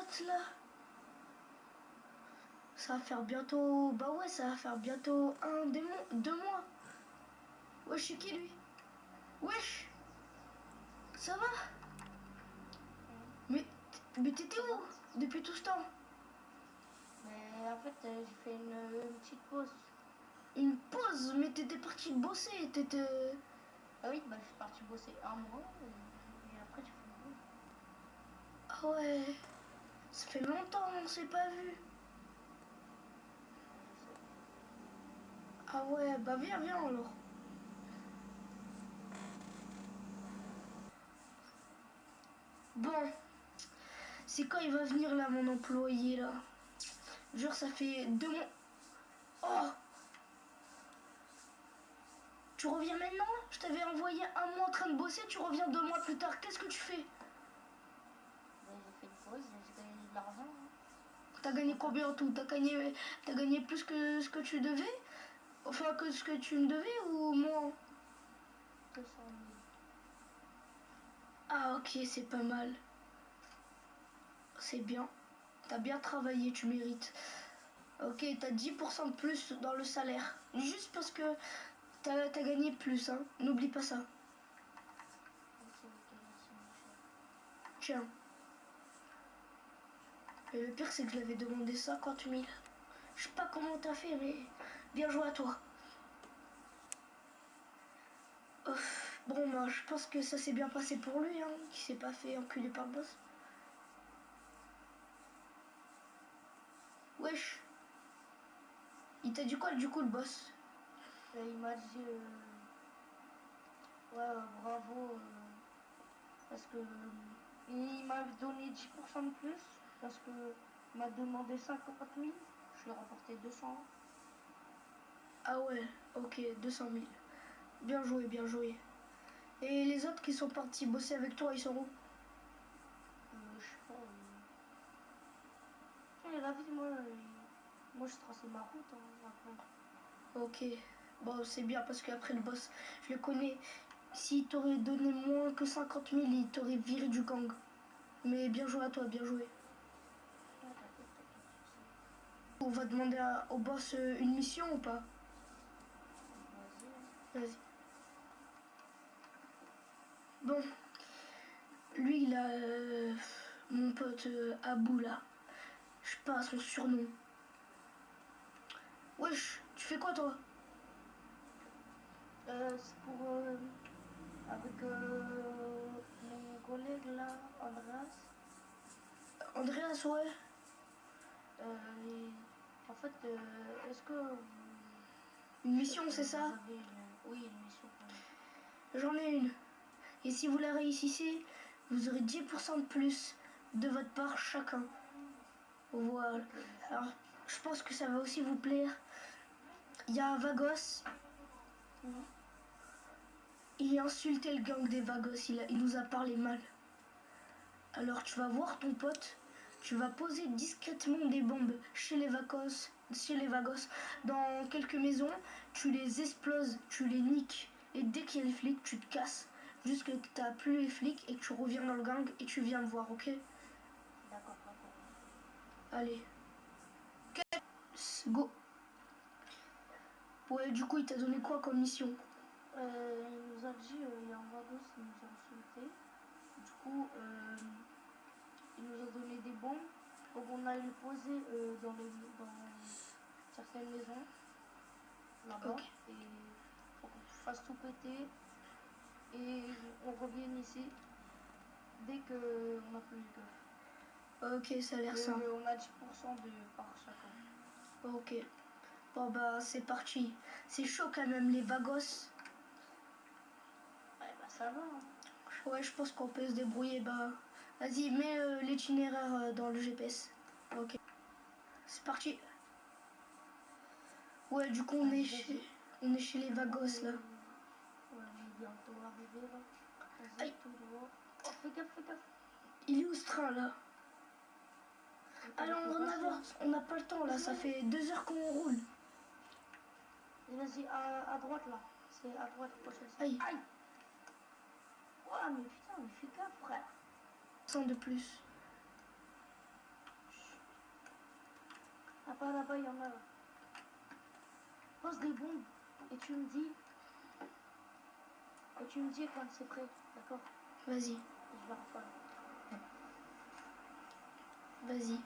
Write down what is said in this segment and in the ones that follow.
date là? Ça va faire bientôt... Bah ouais, ça va faire bientôt 2 mois. Wesh, c'est qui lui? Wesh! Ça va? Mais t'étais où depuis tout ce temps? Mais en fait, j'ai fait une petite pause. Une pause? Mais t'étais parti bosser, t'étais... Ah oui, bah, je suis parti bosser un mois et après, j'ai fait une pause. Ah ouais, ça fait longtemps, on s'est pas vu. Ah ouais, bah viens alors. Bon, c'est quand il va venir là, mon employé là? Genre, ça fait 2 mois. Oh! Tu reviens maintenant? Je t'avais envoyé un mois en train de bosser, tu reviens 2 mois plus tard. Qu'est-ce que tu fais? Bah, j'ai fait une pause, j'ai gagné de l'argent. Hein. T'as gagné combien en tout? T'as gagné plus que ce que tu devais? Enfin, que ce que tu me devais ou moins? 200 000. Ah ok, c'est pas mal. C'est bien. T'as bien travaillé, tu mérites. Ok, t'as 10% de plus dans le salaire. Juste parce que t'as gagné plus, hein. N'oublie pas ça. Ok, merci, mon cher. Tiens. Et le pire, c'est que je l'avais demandé 50 000. Je sais pas comment t'as fait, mais bien joué à toi. Bon, bah, je pense que ça s'est bien passé pour lui, hein, qui s'est pas fait enculer par le boss. Wesh. Il t'a dit quoi, du coup, le boss? Et il m'a dit, ouais, bravo, parce que il m'a donné 10% de plus, parce que il m'a demandé 50 000, je lui ai rapporté 200. Ah ouais, ok, 200 000. Bien joué, bien joué. Et les autres qui sont partis bosser avec toi, ils sont où? Je sais pas. La vie, moi je traçais ma route hein, après. Ok, bon, c'est bien parce qu'après le boss, je le connais. S'il t'aurait donné moins que 50 000, il t'aurait viré du gang. Mais bien joué à toi, bien joué. Ouais, t'inquiète. On va demander au boss une mission ou pas? Vas-y. Vas-y. Bon, lui, il a mon pote Abou là. Je sais pas son surnom. Wesh, tu fais quoi toi? C'est pour avec mon collègue là, Andreas. Andreas, ouais. En fait, est-ce que Une mission, c'est vous ça? avez oui, une mission pour moi. J'en ai une. Et si vous la réussissez, vous aurez 10% de plus de votre part chacun. Voilà. Alors, je pense que ça va aussi vous plaire. Il y a un Vagos. Il a insulté le gang des Vagos. Il nous a parlé mal. Alors, tu vas voir ton pote. Tu vas poser discrètement des bombes chez les Vagos, dans quelques maisons. Tu les exploses, tu les niques. Et dès qu'il y a les flics, tu te casses. Jusque que tu n'as plus les flics et que tu reviens dans le gang et tu viens me voir, ok? D'accord. Allez. Go. Ouais, du coup, il t'a donné quoi comme mission? Il nous a dit, il y a un vagos qui nous a insulté. Du coup, il nous a donné des bombes. Donc on a les poser dans certaines maisons là-bas. Ok. Et pour qu'on fasse tout péter. Et on revient ici dès qu'on n'a plus les keufs. Ok, ça a l'air simple. On a 10% de par chacun. Ok. Bon bah c'est parti. C'est chaud quand même les Vagos. Ouais, bah ça va. Hein. Ouais, je pense qu'on peut se débrouiller. Bah vas-y, mets l'itinéraire dans le GPS. Ok. C'est parti. Ouais, du coup on est chez les Vagos là. Ouais, on est bientôt arrivé là. Aïe. Vas-y, tout droit. Oh, fais gaffe. Il est où ce train là? Allez, on avance. On n'a pas le temps là. Ça fait 2 heures qu'on roule. Vas-y, à droite là. C'est à droite, prochaine. Aïe. Ouais, mais putain, mais fais gaffe, frère. 100 de plus. là-bas, il y en a là. Pose des bombes et tu me dis. Et tu me dis quand c'est prêt, d'accord? Vas-y, Je vais rafale. vas-y.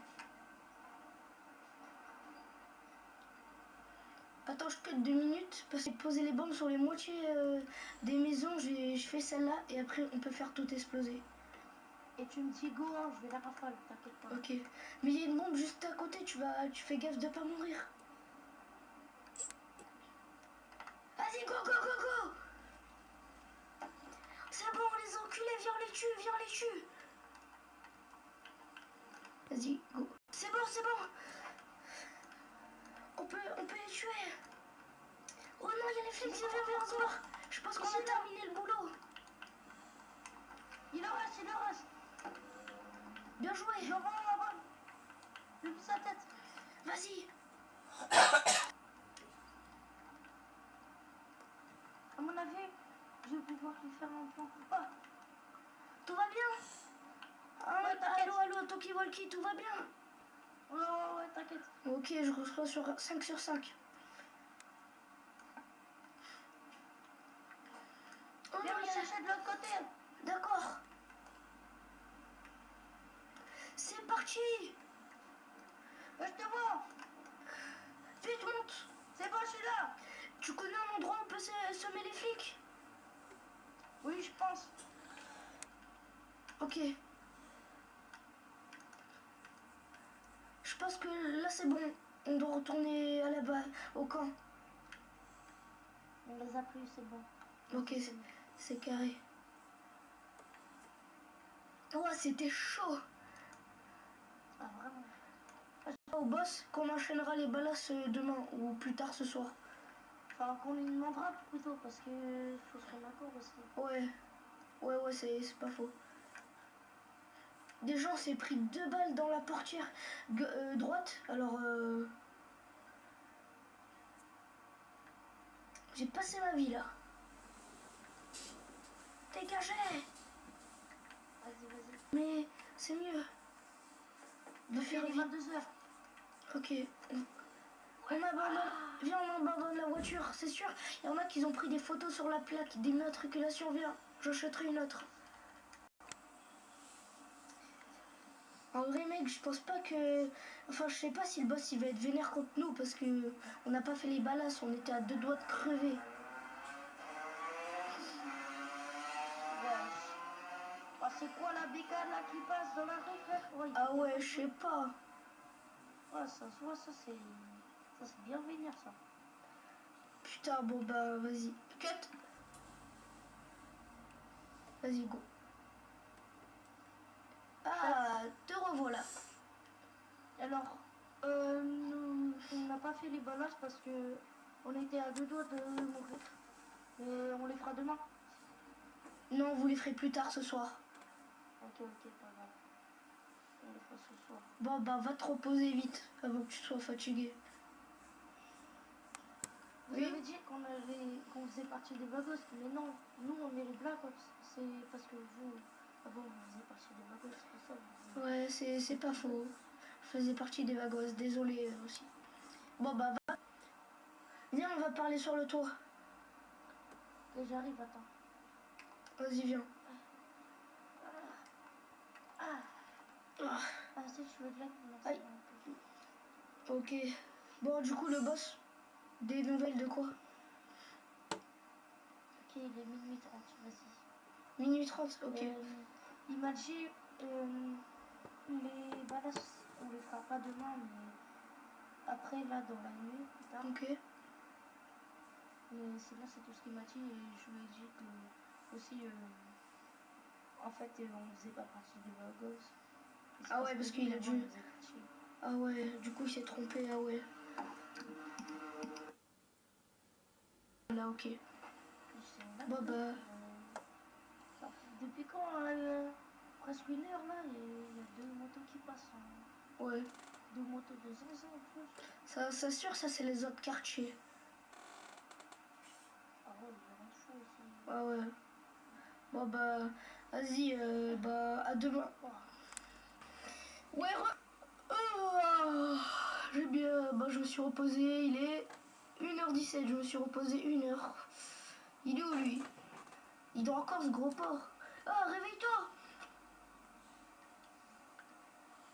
Attends, je cut 2 minutes parce que poser les bombes sur les moitiés des maisons, je fais celle-là et après on peut faire tout exploser. Et tu me dis go, hein, je vais la rafale, t'inquiète pas. Ok. Mais il y a une bombe juste à côté, tu fais gaffe de pas mourir. Vas-y, go, go, go, go! C'est bon, les enculés, viens les tue, viens les tue! Vas-y, go. C'est bon, c'est bon! On peut les tuer! Oh non, il y a les flics, viens encore! Je pense qu'on a terminé le boulot! Il en reste, il en reste! Bien joué! Je rends la balle! Je vis sa tête! Vas-y! À mon avis, je vais pouvoir lui faire un plan ou pas. Tout va bien? Ah, Ouais, t'inquiète. allô, Toki Walkie, tout va bien? Ouais, t'inquiète. Ok, je reçois sur 5 sur 5. Oh, Viens me chercher de l'autre côté. D'accord. C'est parti. Je te vois. Vite, monte. C'est bon, je suis là. Tu connais un endroit où on peut semer les flics? Oui, je pense. Ok. Je pense que là c'est bon. On doit retourner à la base, au camp. On les a pris, c'est bon. Ok, c'est carré. Oh, c'était chaud. Ah, vraiment. Au boss qu'on enchaînera les balasses demain ou plus tard ce soir. Enfin, qu'on lui demandera plutôt parce que faut se rendre d'accord aussi. Ouais, c'est pas faux. Des gens s'est pris 2 balles dans la portière droite. Alors, j'ai passé ma vie là. Dégagez! Vas-y. Mais c'est mieux de faire vite. 22h. Ok. On abandonne. Viens, on abandonne la voiture, c'est sûr. Il y en a qui ont pris des photos sur la plaque d'immatriculation. Viens, j'achèterai une autre. En vrai, mec, je pense pas que. Enfin, je sais pas si le boss il va être vénère contre nous parce que on n'a pas fait les balasses, on était à 2 doigts de crever. Ah, c'est quoi la bécane là qui passe dans la rue, frère? Ah ouais, je sais pas. Ouais, ça c'est bien vénère ça. Putain, bon bah vas-y. Cut. Vas-y, go. Ah, te revoilà. Alors, on n'a pas fait les balances parce que on était à 2 doigts de mourir. Mais on les fera demain. Non, vous les ferez plus tard ce soir. Ok, pas grave. On les fera ce soir. Bon bah va te reposer vite avant que tu sois fatigué. Vous avez dit qu'on faisait partie des Vagos, mais non, nous on est les Black Ops. C'est parce que vous, avant vous faisiez partie des Vagos, c'est pour ça. Ouais, c'est pas faux. Je faisais partie des Vagos, désolé aussi. Bon bah va. Viens, on va parler sur le toit. Et j'arrive, attends. Vas-y, viens. Si je veux de l'aide, Aïe. Ok. Bon, du coup, le boss, des nouvelles de quoi? Ok, il est minuit 30, vas-y. Minuit 30, ok. Il m'a dit, les balasses, on les fera pas demain, mais après, là, dans la nuit, plus tard. Ok. Mais c'est tout ce qu'il m'a dit, et je lui ai dit que, aussi, en fait, on faisait pas partie des Vagos. Ah ouais, parce qu'il a dû... partie. Ah ouais, du coup, il s'est trompé, ah ouais. Là, ok. Bon bah... Depuis quand presque 1 heure là, il y a 2 motos qui passent. Ouais. 2 motos de zinzin en plus. Ça sûr, ça c'est les autres quartiers. Ah ouais, il y a rien de fou aussi. Ah ouais. Bon bah... Vas-y, bah à demain. Ouais, j'ai bien me suis reposé, il est 1h17, je me suis reposé 1h. Il est où lui? Il dort encore ce gros porc. Ah, réveille-toi!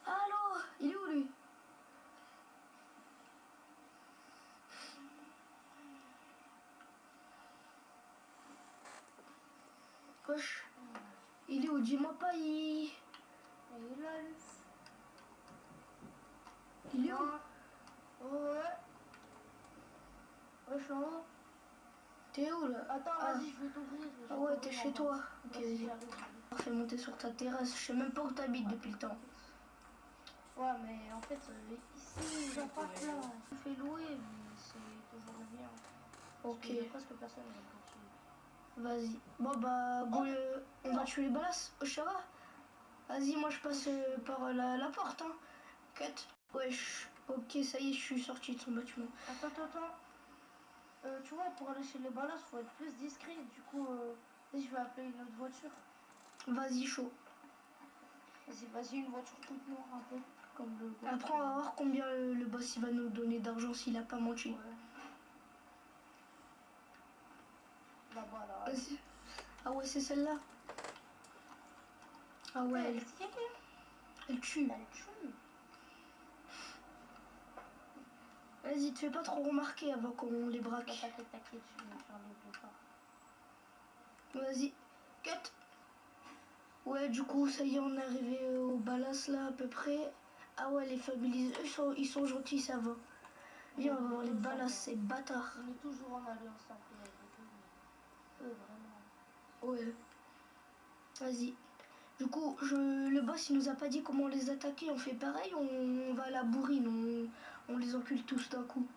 Allô? Il est où lui? Wesh. Il est où? Dis-moi pas, il Et il a eu. est où? Ouais. Wesh, en haut. T'es où là? Attends, Ah. vas-y, je vais t'ouvrir. Ah ouais, t'es chez toi. Ok, Vas-y, vas-y. j'arrive. Fais monter sur ta terrasse. Je sais même pas où t'habites depuis le temps. Ouais, mais en fait, ici, ils ont pas de plan. Il fait louer, mais c'est toujours bien. Ok, Il y a presque personne dans le quartier. vas-y. Bon bah, go, on va tuer les balasses. Oh, ça va? Vas-y, moi je passe par la porte. Hein. Cut. Wesh. Ok, ça y est, je suis sorti de son bâtiment. Attends. Tu vois, pour aller chez les balas, faut être plus discret. Du coup, je vais appeler une autre voiture. Vas-y, chaud. Vas-y, une voiture toute noire, un peu comme le. Après, on va voir combien le boss il va nous donner d'argent s'il a pas menti. Ouais. Là-bas, là. Vas-y. Ah ouais, c'est celle-là. Ah ouais, elle tue. Elle tue. Vas-y, te fais pas trop remarquer avant qu'on les braque. T'inquiète, je vais faire le départ. Vas-y, cut. Ouais, du coup, ça y est, on est arrivé au Balas là à peu près. Ah ouais, les familiers, eux, ils sont gentils, ça va. Viens, on va voir les Balas, ces bâtards. On est toujours en alliance un peu avec eux, mais eux, vraiment. Ouais. Vas-y. Du coup, le boss, il nous a pas dit comment les attaquer. On fait pareil, on va à la bourrine, on les encule tous d'un coup.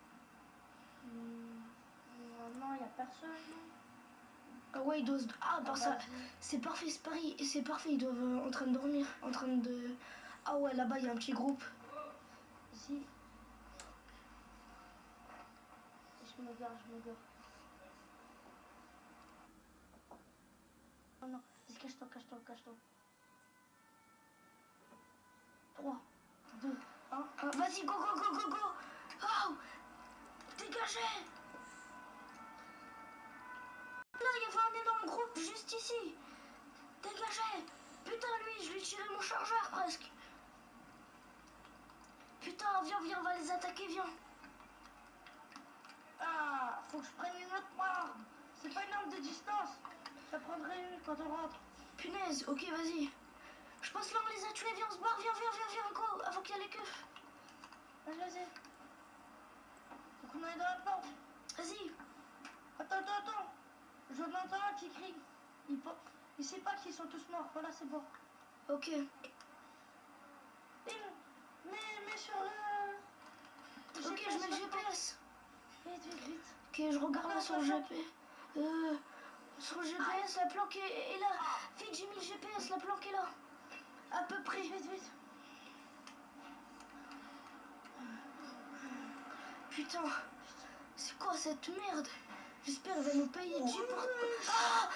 Non, il y a personne. Ah ouais, ils doivent... Ah, par ça, c'est parfait, c'est parfait, ils doivent en train de dormir, en train de... Ah ouais, là-bas, il y a un petit groupe. Si. Je me gare. Oh non, vas-y, cache-toi. 3, 2, 1. Vas-y, go. Oh, dégagez. Là, il y avait un énorme groupe juste ici. Dégagez. Putain, lui, je lui ai tiré mon chargeur presque. Putain, viens, on va les attaquer, viens. Ah, faut que je prenne une autre arme. C'est pas une arme de distance. Ça prendrait une quand on rentre. Punaise, ok, vas-y. Je pense là, on les a tués, viens, on se barre, viens, go, avant qu'il y ait les keufs. Vas-y. Faut qu'on aille dans la porte. Vas-y. Attends. J'en entends un qui crie. Il sait pas qu'ils sont tous morts. Voilà, c'est bon. Ok. Mais sur le... Ok, je mets le GPS. Vite. Ok, je regarde là sur le GPS. Sur le GPS, la planque est là. Vite, j'ai mis le GPS, la planque est là. À peu près. Vite. Putain, c'est quoi cette merde? J'espère qu'elle va nous payer 10 pour... Ah,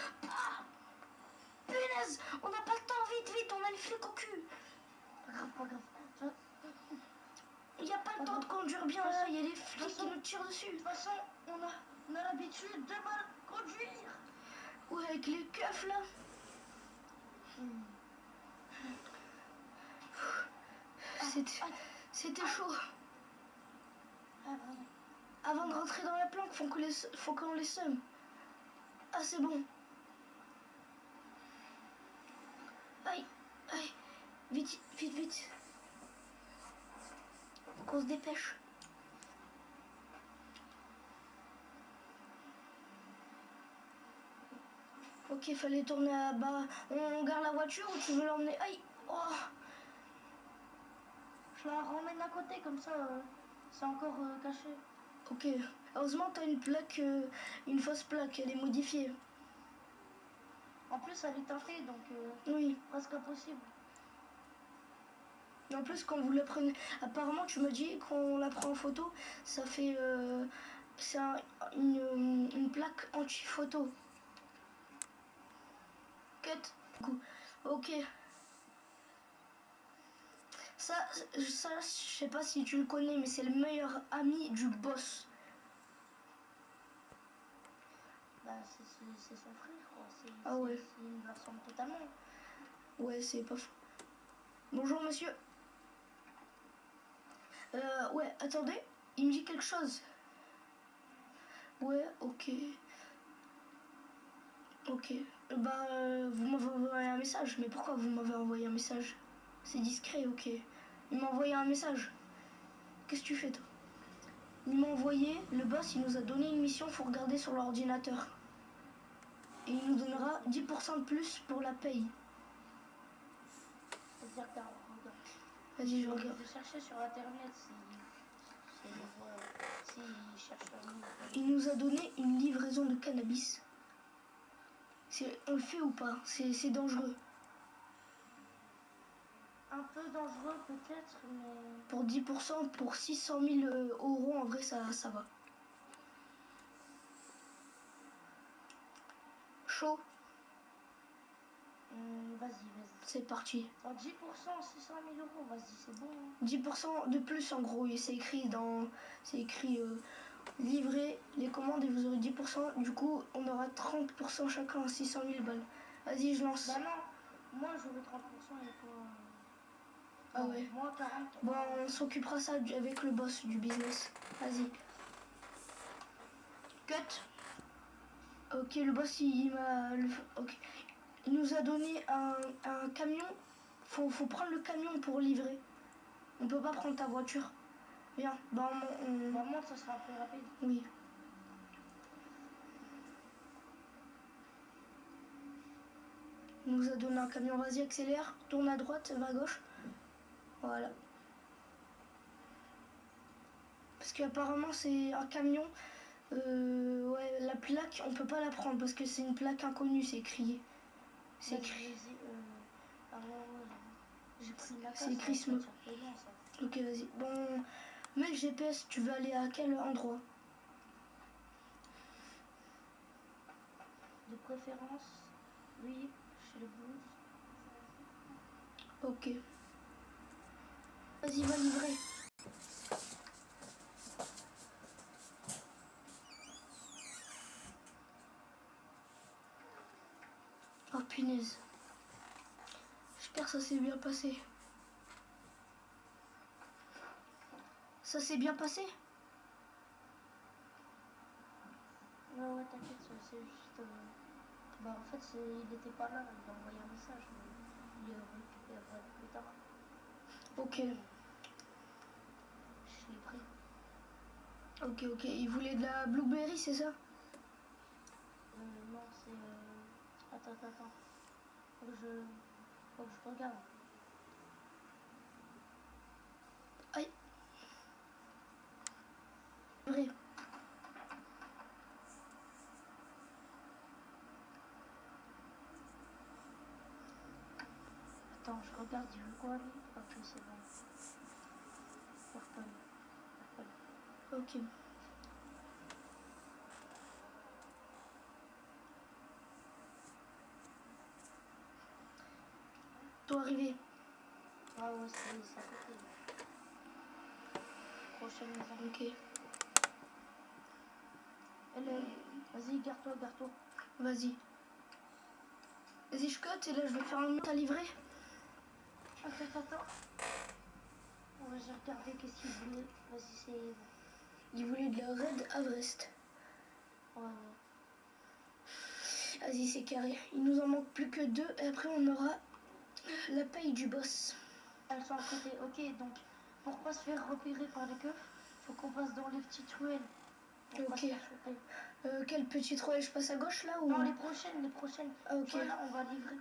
punaise, on n'a pas le temps, vite, on a les flics au cul. Pas grave. Il n'y a pas le temps de conduire bien là, il y a les flics qui nous tirent dessus. De toute façon, on a l'habitude de mal conduire. Ouais, avec les keufs là. C'était chaud. Avant de rentrer dans la planque, faut qu'on les somme. Ah, c'est bon. Aïe. Vite. Faut qu'on se dépêche. Ok, fallait tourner à bas. On garde la voiture ou tu veux l'emmener? Aïe. Oh. Je la ramène à côté, comme ça, c'est encore caché. Ok. Heureusement, t'as une plaque, une fausse plaque, elle est modifiée. En plus, elle est teintée, donc Oui. presque impossible. Et en plus, quand vous la prenez... Apparemment, tu m'as dit qu'on la prend en photo, ça fait... c'est une plaque anti-photo. Cut. Ok. Ça, je sais pas si tu le connais, mais c'est le meilleur ami du boss. Bah, c'est son frère, quoi. Ah ouais. Il me ressemble totalement. Ouais, c'est pas fou. Bonjour, monsieur. Ouais, attendez. Il me dit quelque chose. Ouais, ok. Ok. Bah, vous m'avez envoyé un message. Mais pourquoi vous m'avez envoyé un message? C'est discret, ok. Il m'a envoyé un message. Qu'est-ce que tu fais, toi? Il m'a envoyé, le boss, il nous a donné une mission, faut regarder sur l'ordinateur. Et il nous donnera 10% de plus pour la paye. C'est-à-dire, regarde. Vas-y, je regarde. Je vais chercher sur internet si cherche un livre. Il nous a donné une livraison de cannabis. On le fait ou pas? C'est dangereux. Un peu dangereux peut-être, mais... Pour 10%, pour 600 000 euros, en vrai, ça va. Chaud. Vas-y. C'est parti. 10%, 600 000 euros, vas-y, c'est bon. 10% de plus, en gros. Et c'est écrit livrer les commandes et vous aurez 10%. Du coup, on aura 30% chacun à 600 000 balles. Vas-y, je lance. Bah non, moi j'aurai 30% et toi... Ah ouais. Moi 40. Bon, on s'occupera ça avec le boss du business. Vas-y. Cut. Ok, le boss, il m'a... Ok. Il nous a donné un camion. Faut prendre le camion pour livrer. On peut pas prendre ta voiture. Viens, Bah moi ça sera plus rapide. Oui. Il nous a donné un camion. Vas-y, accélère. Tourne à droite, va à gauche. Voilà. Parce qu'apparemment, c'est un camion. Ouais, la plaque, on peut pas la prendre parce que c'est une plaque inconnue, c'est écrit. C'est écrit. J'ai pris la c'est écrit Smoke. Ok, vas-y. Bon, mets le GPS, tu veux aller à quel endroit? De préférence, oui, chez le blues. Ok. Vas-y, va livrer. Oh punaise. J'espère que ça s'est bien passé. Ça s'est bien passé? Ouais, t'inquiète, c'est juste... Bah en fait, il était pas là, il a envoyé un message, mais il le récupérera plus tard. Ok. Je l'ai pris. Ok. Il voulait de la blueberry, c'est ça? Non, c'est... Attends. Faut que je regarde. Aïe. Vrai. Attends, je regarde, il veut quoi lui? Ok, c'est bon. Purple. Ok. Toi arrivé. Ah ouais, c'est à côté. Prochaine maison. Ok. Vas-y, garde-toi. Vas-y. Vas-y, je cote et là je vais faire un autre à livrer. Attends. Ouais, j'ai regardé qu'est-ce qu'il voulait. Vas-y, c'est... Il voulait de la Red Everest. Ouais. Vas-y, c'est carré. Il nous en manque plus que 2 et après on aura la paye du boss. Elles sont à côté. Ok, donc pour pas se faire repérer par les keufs, faut qu'on passe dans les petites ruelles. Pour pas se faire choper. Quelle petite ruelle? Je passe à gauche là ou... Non, les prochaines. Ah, ok. Voilà, on va livrer.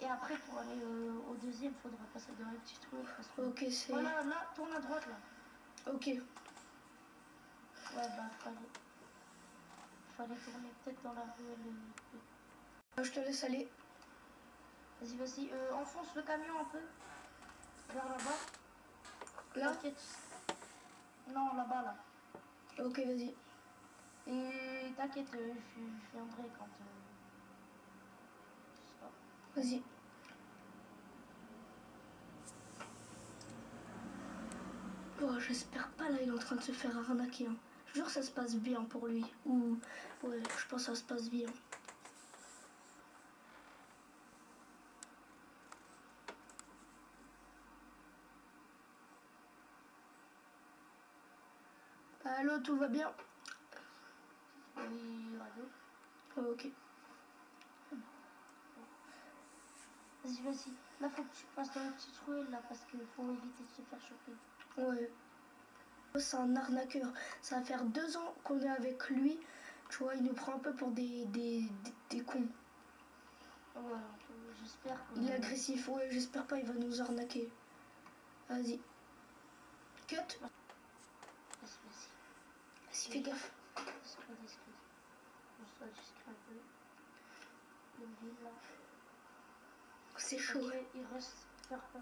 Et après, pour aller au deuxième, faudra passer dans les petites ruelles. Ok, c'est... Voilà, là, tourne à droite là. Ok. Ouais, bah fallait tourner peut-être dans la ruelle. Je te laisse aller. Vas-y. Enfonce le camion un peu. Vers là-bas. Là? T'inquiète. Non, là-bas, là. Ok, vas-y. Et t'inquiète, je viendrai quand... Vas-y. j'espère pas là, il est en train de se faire arnaquer. Hein. Je jure, ça se passe bien pour lui. Ou ouais, je pense que ça se passe bien. Allô, tout va bien? Oui, radio. Oh, ok. Vas-y, vas-y. Là, faut que tu passes dans la petite ruelle, là, parce qu'il faut éviter de se faire choper. Ouais. C'est un arnaqueur. Ça va faire 2 ans qu'on est avec lui. Tu vois, il nous prend un peu pour des cons. Ouais, j'espère que... Il est agressif, ouais, j'espère pas il va nous arnaquer. Vas-y. Cut. Vas-y, vas-y. Vas-y, fais gaffe. Discret, discret. On soit discret un peu. Une ville, là. C'est chaud. Ok, il reste purple.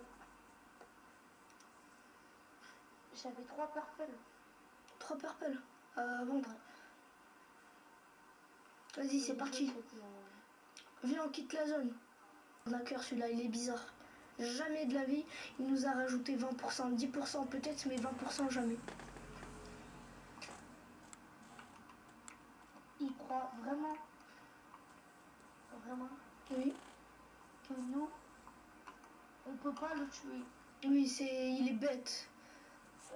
J'avais 3 purple. 3 purple à vendre. Ouais. Vas-y, c'est parti. Viens, on quitte la zone. Arnaqueur, celui-là, il est bizarre. Jamais de la vie, il nous a rajouté 20%, 10% peut-être, mais 20% jamais. Il croit vraiment, Oui. que nous, on peut pas le tuer. Oui, il est bête.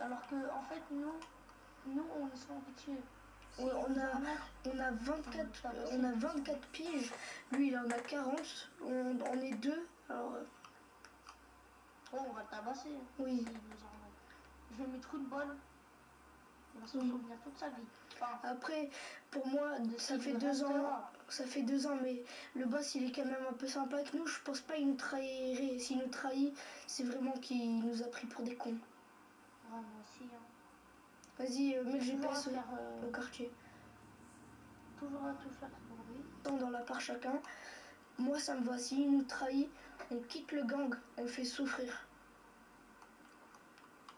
Alors que, en fait, nous on est sans pitié. Ouais, on a 24 piges. Lui, il en a 40. On est deux. Alors, Oh, on va le tabasser. oui. S'il nous arnaque. Je vais mettre une balle. Il va s'en souvenir toute sa vie. Enfin, après, pour moi, ça fait 2 ans. Ça fait 2 ans, mais le boss, il est quand même un peu sympa avec nous. Je pense pas qu'il nous trahirait. S'il nous trahit, c'est vraiment qu'il nous a pris pour des cons. Ouais, moi aussi. Hein. Vas-y, mets le GPS faire, au quartier. Toujours à tout faire pour lui. Dans la part chacun. Moi, ça me va. S'il nous trahit, on quitte le gang. On le fait souffrir.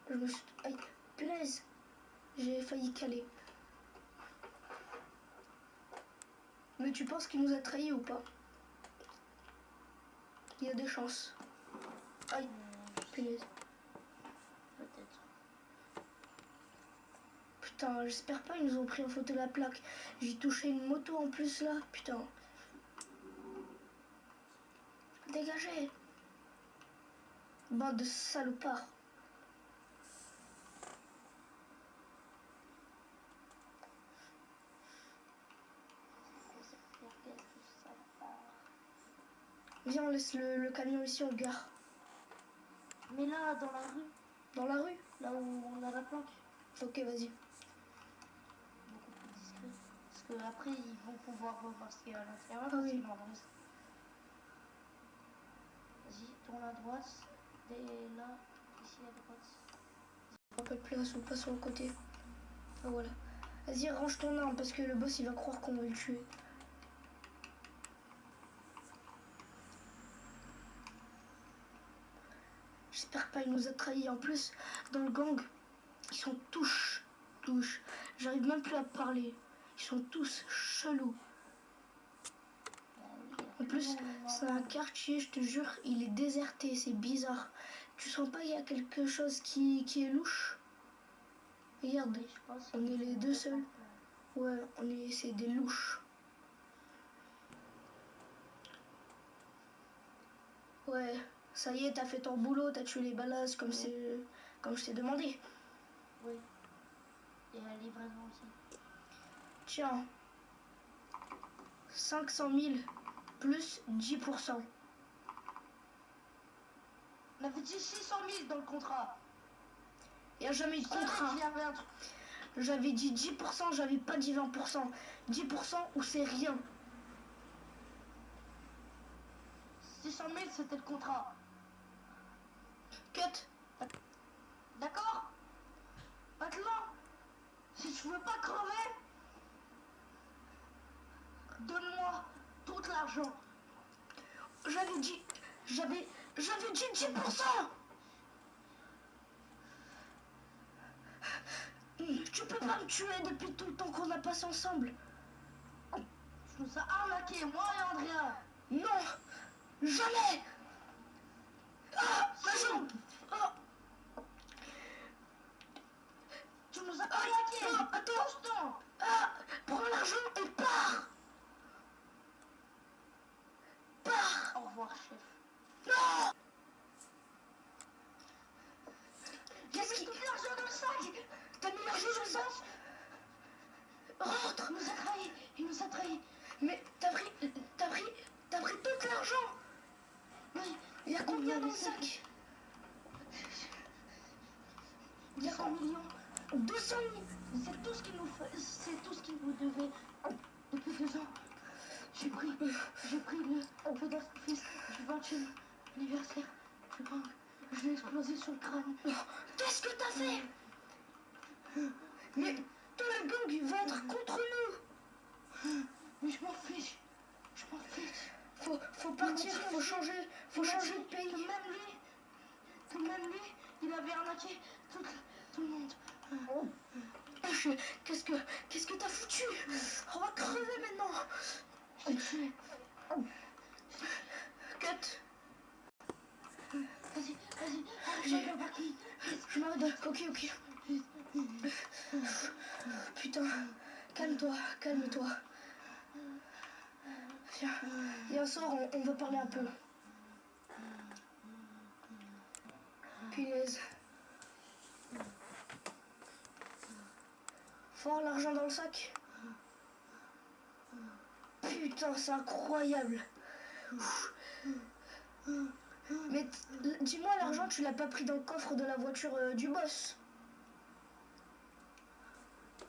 Je me suis... Aïe, punaise. J'ai failli caler. Mais tu penses qu'il nous a trahis ou pas? Il y a des chances. Aïe, punaise. Peut-être. Putain, j'espère pas ils nous ont pris en photo la plaque. J'ai touché une moto en plus là. Putain. Dégagez. Bande de salopards. Viens, on laisse le camion ici, on le gare. Mais là, dans la rue. Dans la rue? Là où on a la plaque. Ok, vas-y. Beaucoup plus discret. Parce que après ils vont pouvoir revoir ce qu'il y a à l'intérieur. Ah oui. Vas-y, tourne à droite. Dès là, ici à droite. Un peu de place ou pas sur le côté. Ah voilà. Vas-y, range ton arme parce que le boss il va croire qu'on va le tuer. J'espère pas, il nous a trahis. En plus, dans le gang, ils sont tous. J'arrive même plus à parler. Ils sont tous chelous. En plus, c'est un quartier, je te jure, il est déserté, c'est bizarre. Tu sens pas qu'il y a quelque chose qui est louche? Regarde, on est les deux seuls. Ouais, c'est des louches. Ouais, ça y est, t'as fait ton boulot, t'as tué les balas comme je t'ai demandé. Oui. Et la livraison aussi. Tiens, 500 000 plus 10%. On avait dit 600 000 dans le contrat. Il n'y a jamais eu de contrat. J'avais dit 10%, j'avais pas dit 20%. 10% ou c'est rien. 600 000 c'était le contrat. Cut. D'accord? Maintenant, si tu veux pas crever, donne-moi tout l'argent. J'avais dit 10%. Tu peux pas me tuer depuis tout le temps qu'on a passé ensemble. Tu nous as arnaqué, moi et Andrea. Non, jamais. Ah, ma jambe. Oh. pris. Mais t'as pris tout l'argent. Oui. Il y a combien dans le sac? Il y a 100 millions. 200 000. C'est tout ce qu'il nous fait. C'est tout ce qu'il vous devait depuis 2 ans. J'ai pris le peu d'artifice du 20e anniversaire. Je l'ai explosé sur le crâne. Qu'est-ce que t'as fait? Mais tout le gang va être contre nous. Mais je m'en fiche. Je m'en fiche. Faut partir, faut changer de pays. Que même lui, il avait arnaqué tout le monde. Qu'est-ce que t'as foutu? On va crever maintenant. Je l'ai tué. Cut. Vas-y, arrête le parking. Je m'arrête. Ok. Putain, calme-toi. Viens, sors, on va parler un peu. Punaise. Fort l'argent dans le sac. Putain, c'est incroyable. Mais dis-moi, l'argent, tu l'as pas pris dans le coffre de la voiture du boss?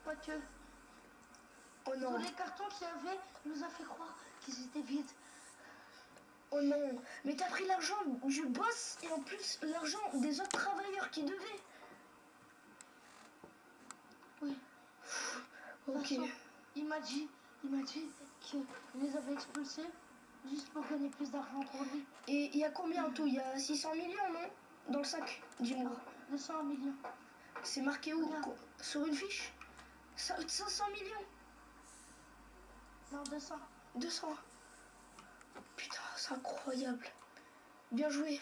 Pas que. Oh non. Tous les cartons qu'il y avait nous a fait croire qu'ils étaient vides. Oh non. Mais t'as pris l'argent du boss et en plus l'argent des autres travailleurs qui devaient. Oui. Ok. Façon, il m'a dit qu'il les avait expulsés juste pour gagner plus d'argent pour lui. Et il y a combien en tout? Il y a 600 millions, non? Dans le sac, dis-moi. 200 millions. C'est marqué où? Regarde. Sur une fiche? 500 millions? Non, 200. 200. Putain, c'est incroyable. Bien joué.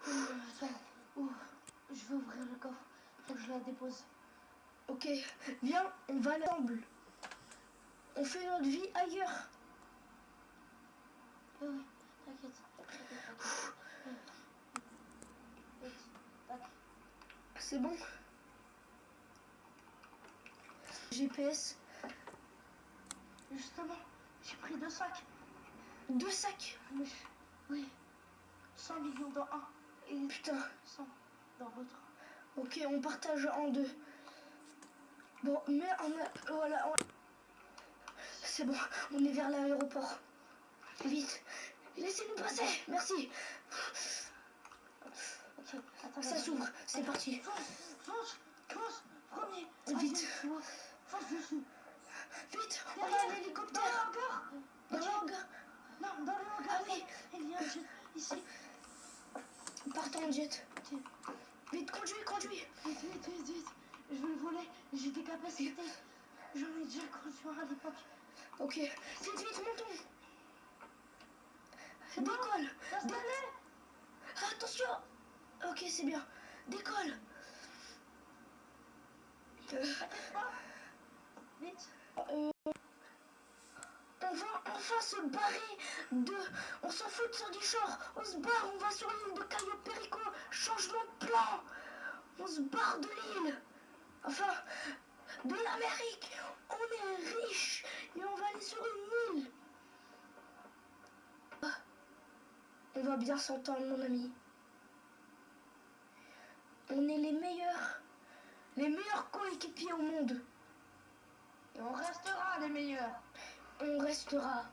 Attends. Je vais ouvrir le coffre. Faut que je la dépose. Ok, viens, on va ensemble. On fait notre vie ailleurs. Oui, t'inquiète. C'est bon. GPS. Justement, j'ai pris 2 sacs. 2 sacs. Oui. 100 millions dans un et Putain. 100 dans l'autre. Ok, on partage en 2. Bon, mais voilà. C'est bon, on est vers l'aéroport. Vite. Laissez-nous passer. Merci. Ok, attends. Ça s'ouvre. C'est parti. Fonce. Premier. Vite. Fonce dessus. Vite, on Derrière. a un hélicoptère. Dans le hangar. Non, dans le hangar. Ah oui. Il y a un jet ici. Partons en jet. Vite, conduis. Vite. Je veux le voler. J'ai des capacités. J'en ai déjà conçu un à l'époque. Ok. Vite, montons. Décolle. Attention. Ok, c'est bien. Décolle. T'inquiète pas. Vite. On va enfin se barrer On s'en fout de Sandy Shore. On se barre, on va sur l'île de Cayo Perico. Changement de plan. On se barre de l'île. Enfin, de l'Amérique. On est riche et on va aller sur une île. On va bien s'entendre, mon ami. On est les meilleurs coéquipiers au monde. Et on restera les meilleurs. On restera.